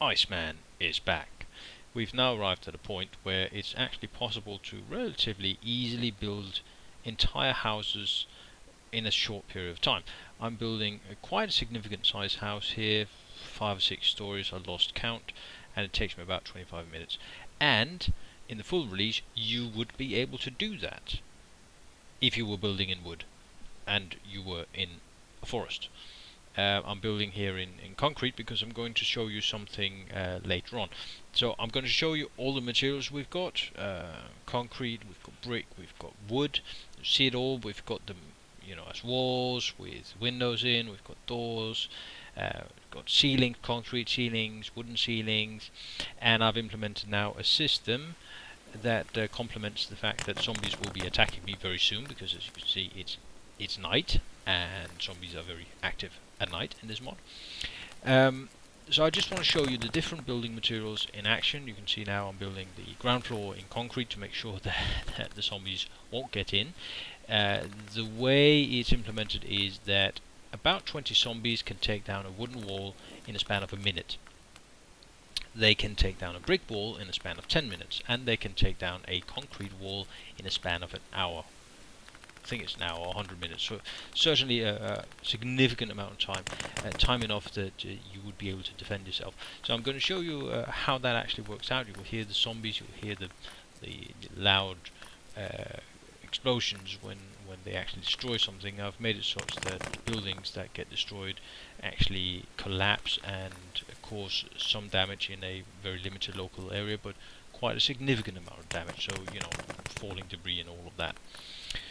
Iceman is back. We've now arrived at a point where it's actually possible to relatively easily build entire houses in a short period of time. I'm building quite a significant size house here, 5 or 6 stories, I lost count, and it takes me about 25 minutes. And in the full release you would be able to do that if you were building in wood and you were in a forest. I'm building here in concrete because I'm going to show you something later on. So I'm going to show you all the materials we've got. Concrete, we've got brick, we've got wood. You see it all. We've got them, as walls with windows in. We've got doors. We've got ceilings, concrete ceilings, wooden ceilings, and I've implemented now a system that complements the fact that zombies will be attacking me very soon, because as you can see it's night and zombies are very active at night in this mod. So I just want to show you the different building materials in action. You can see now I'm building the ground floor in concrete to make sure that the zombies won't get in. The way it's implemented is that about 20 zombies can take down a wooden wall in a span of a minute. They can take down a brick wall in a span of 10 minutes, and they can take down a concrete wall in a span of an hour. I think it's now 100 minutes, so certainly a significant amount of time, time enough that you would be able to defend yourself. So I'm going to show you how that actually works out. You will hear the zombies, you will hear the loud explosions when they actually destroy something. I've made it such that buildings that get destroyed actually collapse and cause some damage in a very limited local area, but quite a significant amount of damage, so falling debris and all of that.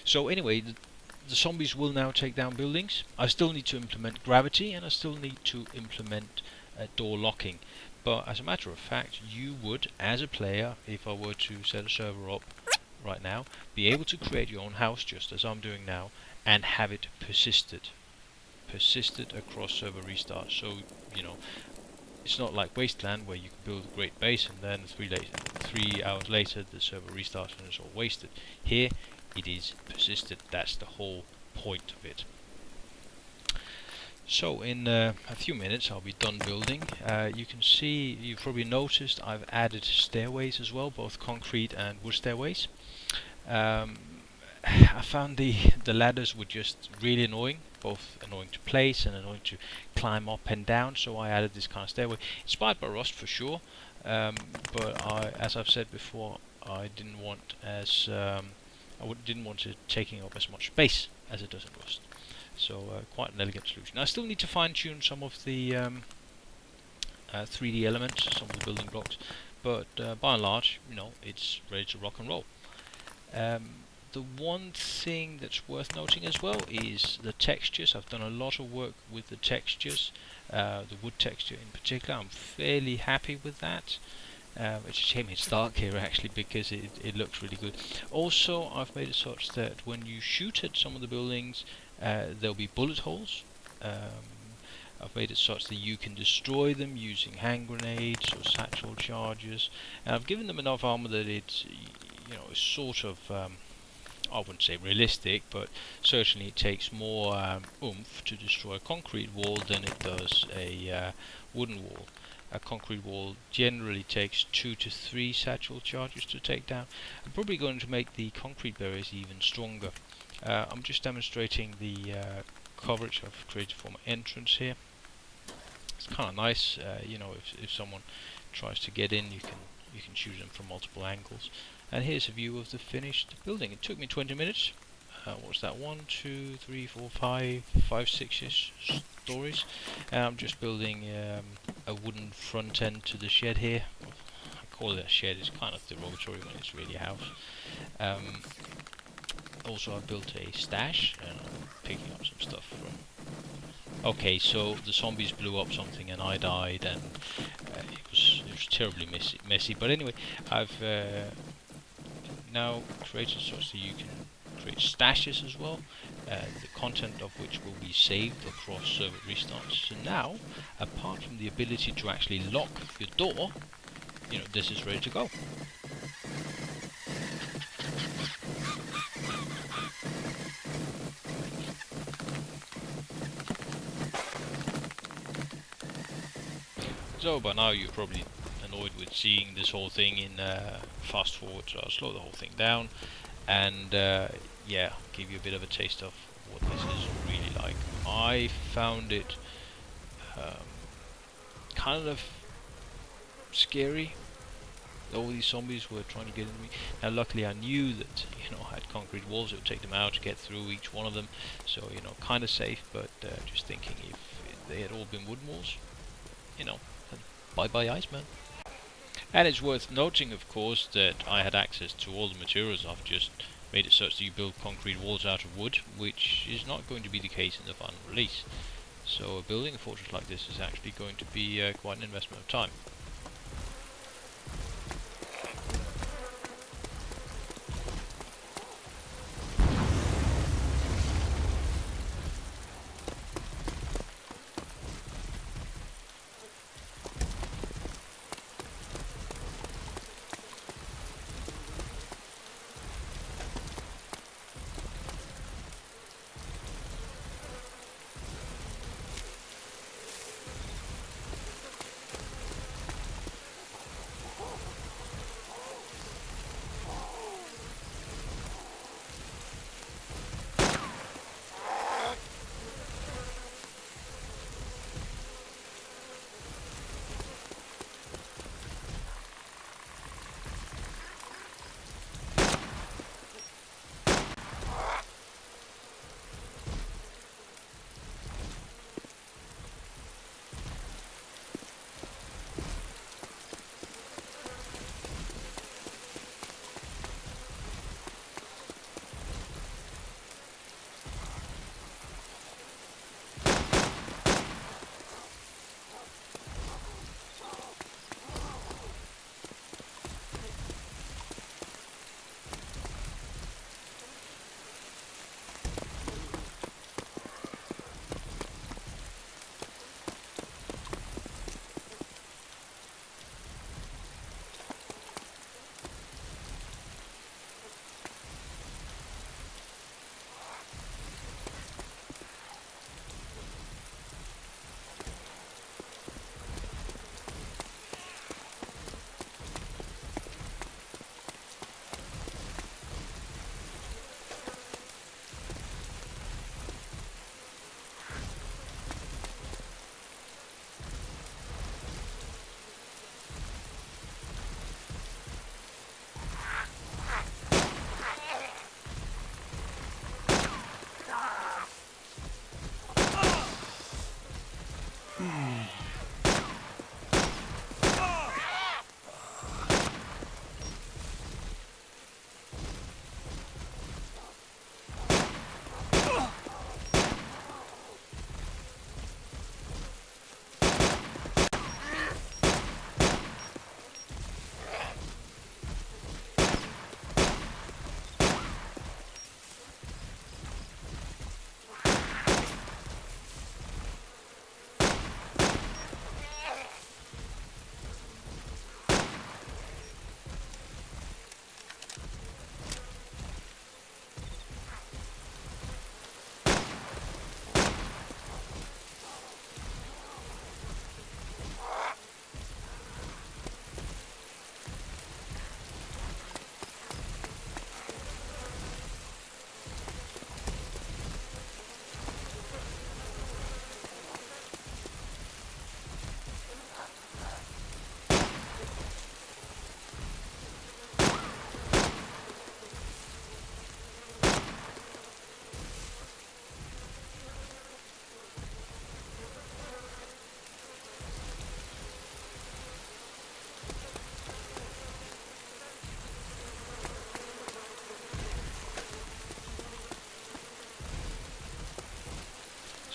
So anyway, the zombies will now take down buildings. I still need to implement gravity, and I still need to implement door locking. But as a matter of fact, you would, as a player, if I were to set a server up right now, be able to create your own house, just as I'm doing now, and have it persisted across server restart. So it's not like Wasteland where you can build a great base and then 3 hours later the server restarts and it's all wasted. Here it is persisted. That's the whole point of it. So in a few minutes I'll be done building. You can see, you've probably noticed, I've added stairways as well, both concrete and wood stairways. I found the ladders were just really annoying, both annoying to place and annoying to climb up and down, so I added this kind of stairway, inspired by Rust for sure, but as I've said before, I didn't want it taking up as much space as it does in Rust. So quite an elegant solution. I still need to fine tune some of the 3D elements, some of the building blocks, but by and large, it's ready to rock and roll. The one thing that's worth noting as well is the textures. I've done a lot of work with the textures, the wood texture in particular. I'm fairly happy with that. It's a shame it's dark here actually, because it looks really good. Also, I've made it such that when you shoot at some of the buildings, there'll be bullet holes. I've made it such that you can destroy them using hand grenades or satchel charges, and I've given them enough armor that it's sort of I wouldn't say realistic, but certainly it takes more oomph to destroy a concrete wall than it does a wooden wall. A concrete wall generally takes 2 to 3 satchel charges to take down. I'm probably going to make the concrete barriers even stronger. I'm just demonstrating the coverage I've created for my entrance here. It's kind of nice, if someone tries to get in, you can shoot them from multiple angles. And here's a view of the finished building. It took me 20 minutes. What's that? 1, 2, 3, 4, 5, 6-ish stories. And I'm just building a wooden front end to the shed here. I call it a shed, it's kind of derogatory when it's really a house. Also I've built a stash, and I'm picking up some stuff from... Okay, so the zombies blew up something and I died, and it was terribly messy. But anyway, I've now created such that you can create stashes as well, the content of which will be saved across server restarts. So now, apart from the ability to actually lock your door, this is ready to go. So by now you're probably annoyed with seeing this whole thing in fast forward, so I'll slow the whole thing down and yeah, give you a bit of a taste of what this is really like. I found it kind of scary. All these zombies were trying to get into me. Now luckily I knew that, you know, I had concrete walls that would take them out to get through each one of them, so, you know, kind of safe, but just thinking if they had all been wooden walls, you know, bye bye Iceman. And it's worth noting, of course, that I had access to all the materials. I've just made it such that you build concrete walls out of wood, which is not going to be the case in the final release. So building a fortress like this is actually going to be quite an investment of time.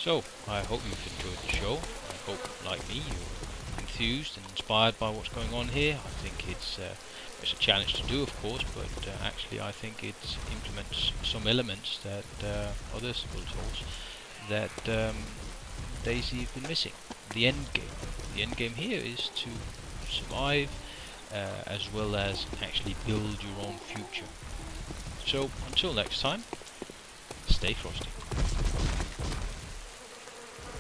So, I hope you've enjoyed the show. I hope, like me, you're enthused and inspired by what's going on here. I think it's a challenge to do, of course, but actually I think it implements some elements that other simple tools that DayZ have been missing. The end game. The end game here is to survive as well as actually build your own future. So, until next time, stay frosty.